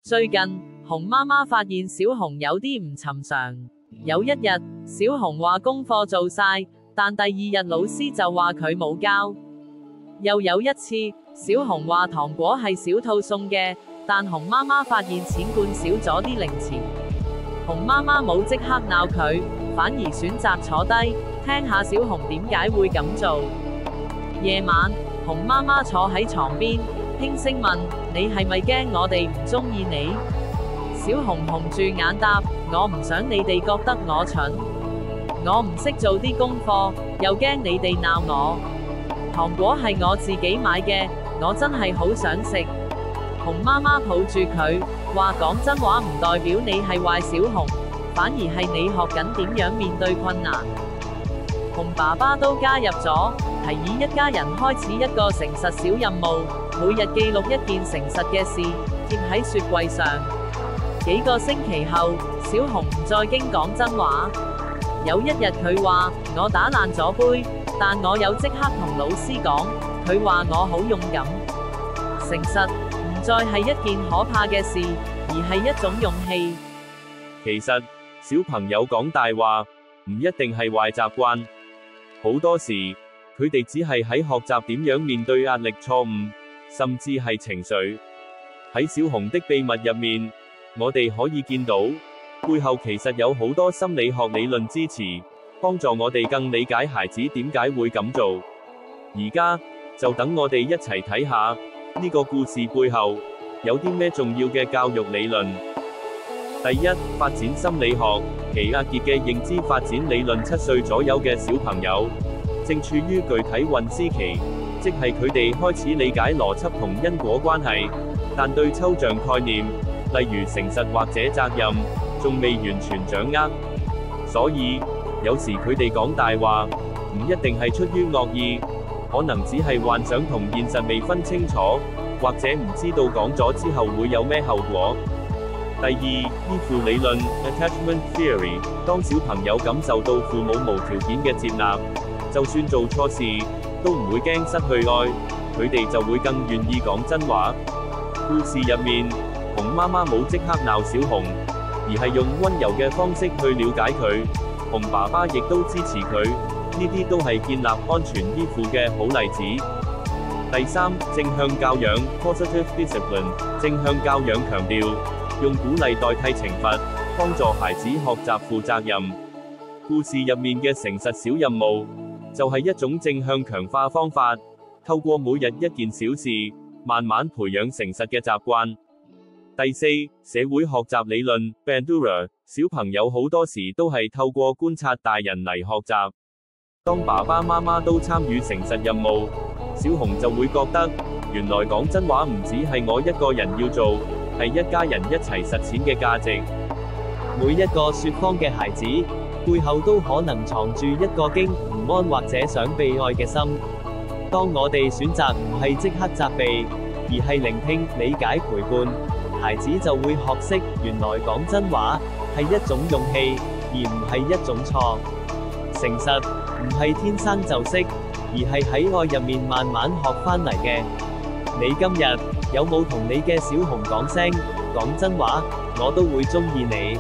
最近，熊媽媽發現小熊有啲唔尋常。有一日，小熊話功課做晒，但第二日老師就話佢冇交。又有一次，小熊話糖果係小兔送嘅，但熊媽媽發現錢罐少咗啲零錢。熊媽媽冇即刻鬧佢，反而選擇坐低，聽下小熊點解會咁做。夜晚，熊媽媽坐喺床邊，輕聲問：你係咪驚我哋唔中意你？小熊紅住眼答：我唔想你哋覺得我蠢，我唔識做啲功課，又驚你哋鬧我。糖果係我自己買嘅，我真係好想食。熊媽媽抱住佢，話講真話唔代表你係壞小熊，反而係你學緊點樣面對困難。熊爸爸都加入咗，提議一家人開始一個誠實小任務，每日記錄一件誠實嘅事，貼喺雪櫃上。幾個星期後，小熊唔再驚講真話。有一日佢話：我打爛咗杯，但我有即刻同老師講，佢話我好勇敢。誠實唔再係一件可怕嘅事，而係一種勇氣。其實，小朋友講大話，唔一定係壞習慣。好多時，佢哋只係喺學習點樣面對壓力、錯誤，甚至係情緒。喺小熊的秘密入面，我哋可以見到，背後其實有好多心理學理論支持，幫助我哋更理解孩子點解會咁做。而家，就等我哋一齊睇下，呢個故事背後，有啲咩重要嘅教育理論。第一，發展心理學，奇亞傑嘅認知發展理論，7歲左右嘅小朋友，正處於具體運思期，即係佢哋開始理解邏輯同因果關係，但對抽象概念，例如誠實或者責任，仲未完全掌握。所以，有時佢哋講大話，唔一定係出於惡意，可能只係幻想同現實未分清楚，或者唔知道講咗之後會有咩後果。第二，依附理論 （attachment theory），當小朋友感受到父母無條件嘅接納，就算做錯事，都唔會驚失去愛，佢哋就會更願意講真話。故事入面，熊媽媽冇即刻鬧小熊，而係用溫柔嘅方式去了解佢。熊爸爸亦都支持佢，呢啲都係建立安全依附嘅好例子。第三，正向教養 （positive discipline）， 正向教養強調，用鼓勵代替懲罰，幫助孩子學習負責任。故事入面嘅誠實小任務，就係一種正向強化方法，透過每日一件小事，慢慢培養誠實嘅習慣。第四，社會學習理論 Bandura， 小朋友好多時都係透過觀察大人嚟學習。當爸爸媽媽都參與誠實任務，小熊就會覺得，原來講真話唔止係我一個人要做，係一家人一齊實踐嘅價值。每一個說謊嘅孩子，背後都可能藏住一個驚唔安或者想被愛嘅心。當我哋選擇唔係即刻責備，而係聆聽、理解、陪伴，孩子就會學識，原來講真話係一種勇氣，而唔係一種錯。誠實唔係天生就識，而係喺愛入面慢慢學翻嚟嘅。你今日有冇同你嘅小熊講聲講真話，我都會中意你。